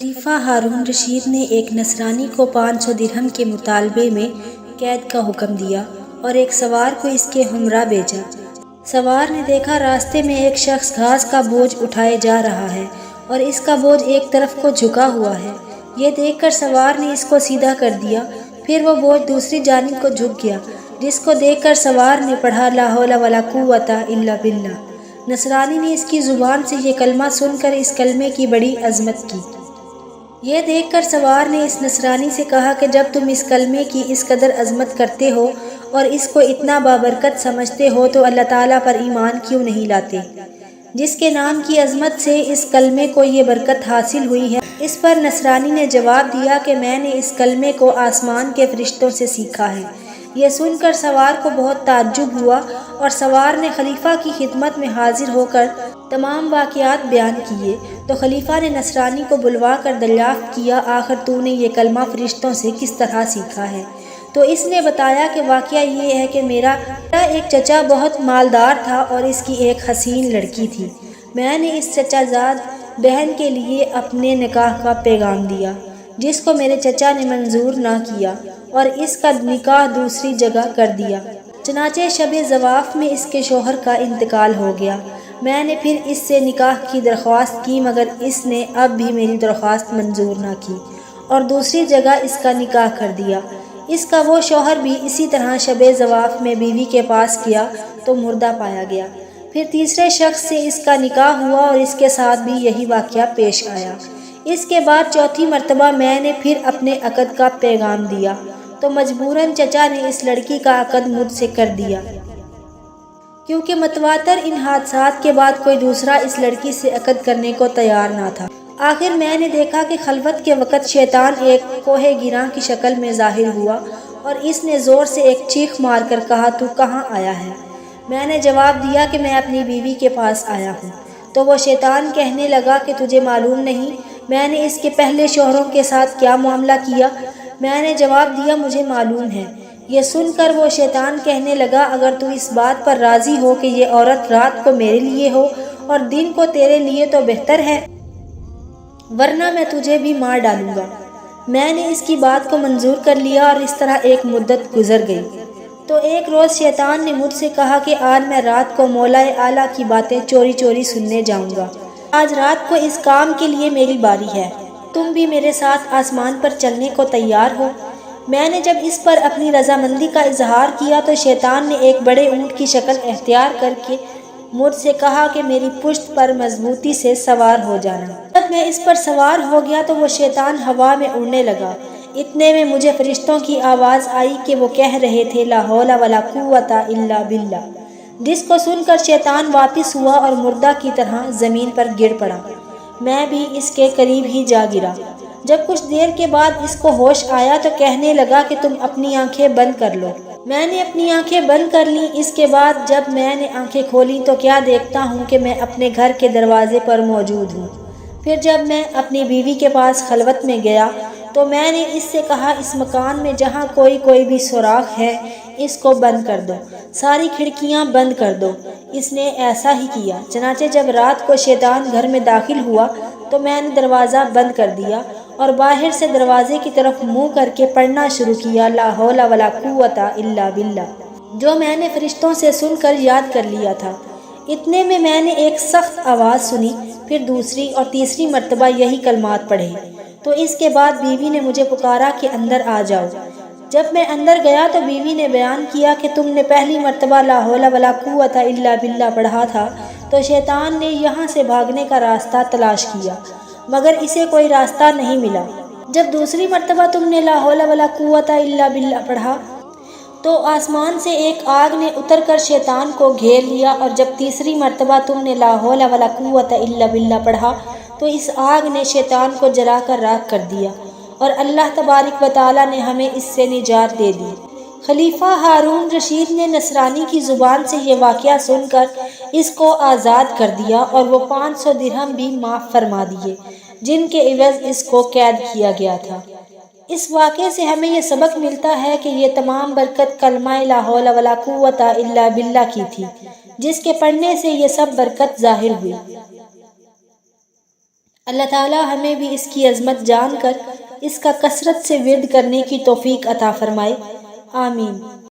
خلیفہ ہارون رشید نے ایک نصرانی کو 500 درہم کے مطالبے میں قید کا حکم دیا اور ایک سوار کو اس کے ہمراہ بھیجا۔ سوار نے دیکھا راستے میں ایک شخص گھاس کا بوجھ اٹھائے جا رہا ہے اور اس کا بوجھ ایک طرف کو جھکا ہوا ہے۔ یہ دیکھ کر سوار نے اس کو سیدھا کر دیا، پھر وہ بوجھ دوسری جانب کو جھک گیا، جس کو دیکھ کر سوار نے پڑھا لا حول ولا قوت الا باللہ۔ نصرانی نے اس کی زبان سے یہ کلمہ سن کر اس کلمے کی بڑی عظمت کی۔ یہ دیکھ کر سوار نے اس نصرانی سے کہا کہ جب تم اس کلمے کی اس قدر عظمت کرتے ہو اور اس کو اتنا بابرکت سمجھتے ہو تو اللہ تعالیٰ پر ایمان کیوں نہیں لاتے، جس کے نام کی عظمت سے اس کلمے کو یہ برکت حاصل ہوئی ہے؟ اس پر نصرانی نے جواب دیا کہ میں نے اس کلمے کو آسمان کے فرشتوں سے سیکھا ہے۔ یہ سن کر سوار کو بہت تعجب ہوا اور سوار نے خلیفہ کی خدمت میں حاضر ہو کر تمام واقعات بیان کیے تو خلیفہ نے نصرانی کو بلوا کر دریافت کیا، آخر تو نے یہ کلمہ فرشتوں سے کس طرح سیکھا ہے؟ تو اس نے بتایا کہ واقعہ یہ ہے کہ میرا ایک چچا بہت مالدار تھا اور اس کی ایک حسین لڑکی تھی۔ میں نے اس چچا زاد بہن کے لیے اپنے نکاح کا پیغام دیا، جس کو میرے چچا نے منظور نہ کیا اور اس کا نکاح دوسری جگہ کر دیا۔ چنانچہ شب زواف میں اس کے شوہر کا انتقال ہو گیا۔ میں نے پھر اس سے نکاح کی درخواست کی مگر اس نے اب بھی میری درخواست منظور نہ کی اور دوسری جگہ اس کا نکاح کر دیا۔ اس کا وہ شوہر بھی اسی طرح شب زواف میں بیوی کے پاس گیا تو مردہ پایا گیا۔ پھر تیسرے شخص سے اس کا نکاح ہوا اور اس کے ساتھ بھی یہی واقعہ پیش آیا۔ اس کے بعد چوتھی مرتبہ میں نے پھر اپنے عقد کا پیغام دیا تو مجبوراً چچا نے اس لڑکی کا عقد مجھ سے کر دیا، کیونکہ متواتر ان حادثات کے بعد کوئی دوسرا اس لڑکی سے عقد کرنے کو تیار نہ تھا۔ آخر میں نے دیکھا کہ خلوت کے وقت شیطان ایک کوہ گراں کی شکل میں ظاہر ہوا اور اس نے زور سے ایک چیخ مار کر کہا، تو کہاں آیا ہے؟ میں نے جواب دیا کہ میں اپنی بیوی کے پاس آیا ہوں۔ تو وہ شیطان کہنے لگا کہ تجھے معلوم نہیں میں نے اس کے پہلے شوہروں کے ساتھ کیا معاملہ کیا؟ میں نے جواب دیا مجھے معلوم ہے۔ یہ سن کر وہ شیطان کہنے لگا، اگر تو اس بات پر راضی ہو کہ یہ عورت رات کو میرے لیے ہو اور دن کو تیرے لیے تو بہتر ہے، ورنہ میں تجھے بھی مار ڈالوں گا۔ میں نے اس کی بات کو منظور کر لیا اور اس طرح ایک مدت گزر گئی۔ تو ایک روز شیطان نے مجھ سے کہا کہ آج میں رات کو مولا اعلیٰ کی باتیں چوری چوری سننے جاؤں گا۔ آج رات کو اس کام کے لیے میری باری ہے، تم بھی میرے ساتھ آسمان پر چلنے کو تیار ہو؟ میں نے جب اس پر اپنی رضامندی کا اظہار کیا تو شیطان نے ایک بڑے اونٹ کی شکل اختیار کر کے مجھ سے کہا کہ میری پشت پر مضبوطی سے سوار ہو جانا۔ جب میں اس پر سوار ہو گیا تو وہ شیطان ہوا میں اڑنے لگا۔ اتنے میں مجھے فرشتوں کی آواز آئی کہ وہ کہہ رہے تھے لا حول ولا قوت الا باللہ، جس کو سن کر شیطان واپس ہوا اور مردہ کی طرح زمین پر گر پڑا۔ میں بھی اس کے قریب ہی جا گرا۔ جب کچھ دیر کے بعد اس کو ہوش آیا تو کہنے لگا کہ تم اپنی آنکھیں بند کر لو۔ میں نے اپنی آنکھیں بند کر لیں۔ اس کے بعد جب میں نے آنکھیں کھولیں تو کیا دیکھتا ہوں کہ میں اپنے گھر کے دروازے پر موجود ہوں۔ پھر جب میں اپنی بیوی کے پاس خلوت میں گیا تو میں نے اس سے کہا، اس مکان میں جہاں کوئی بھی سوراخ ہے اس کو بند کر دو، ساری کھڑکیاں بند کر دو۔ اس نے ایسا ہی کیا۔ چنانچہ جب رات کو شیطان گھر میں داخل ہوا تو میں نے دروازہ بند کر دیا اور باہر سے دروازے کی طرف منہ کر کے پڑھنا شروع کیا لا حول ولا قوت الا باللہ، جو میں نے فرشتوں سے سن کر یاد کر لیا تھا۔ اتنے میں نے ایک سخت آواز سنی، پھر دوسری اور تیسری مرتبہ یہی کلمات پڑھے تو اس کے بعد بیوی نے مجھے پکارا کہ اندر آ جاؤ۔ جب میں اندر گیا تو بیوی نے بیان کیا کہ تم نے پہلی مرتبہ لا حول ولا قوت الا باللہ پڑھا تھا تو شیطان نے یہاں سے بھاگنے کا راستہ تلاش کیا مگر اسے کوئی راستہ نہیں ملا۔ جب دوسری مرتبہ تم نے لا حول ولا قوت الا باللہ پڑھا تو آسمان سے ایک آگ نے اتر کر شیطان کو گھیر لیا، اور جب تیسری مرتبہ تم نے لا حول ولا قوت الا باللہ پڑھا تو اس آگ نے شیطان کو جلا کر راکھ کر دیا اور اللہ تبارک و تعالیٰ نے ہمیں اس سے نجات دے دی۔ خلیفہ ہارون رشید نے نصرانی کی زبان سے یہ واقعہ سن کر اس کو آزاد کر دیا اور وہ 500 درہم بھی معاف فرما دیے جن کے عوض اس کو قید کیا گیا تھا۔ اس واقعے سے ہمیں یہ سبق ملتا ہے کہ یہ تمام برکت کلمہ لا حول ولا قوت الا باللہ کی تھی، جس کے پڑھنے سے یہ سب برکت ظاہر ہوئی۔ اللہ تعالی ہمیں بھی اس کی عظمت جان کر اس کا کثرت سے ورد کرنے کی توفیق عطا فرمائے، آمین۔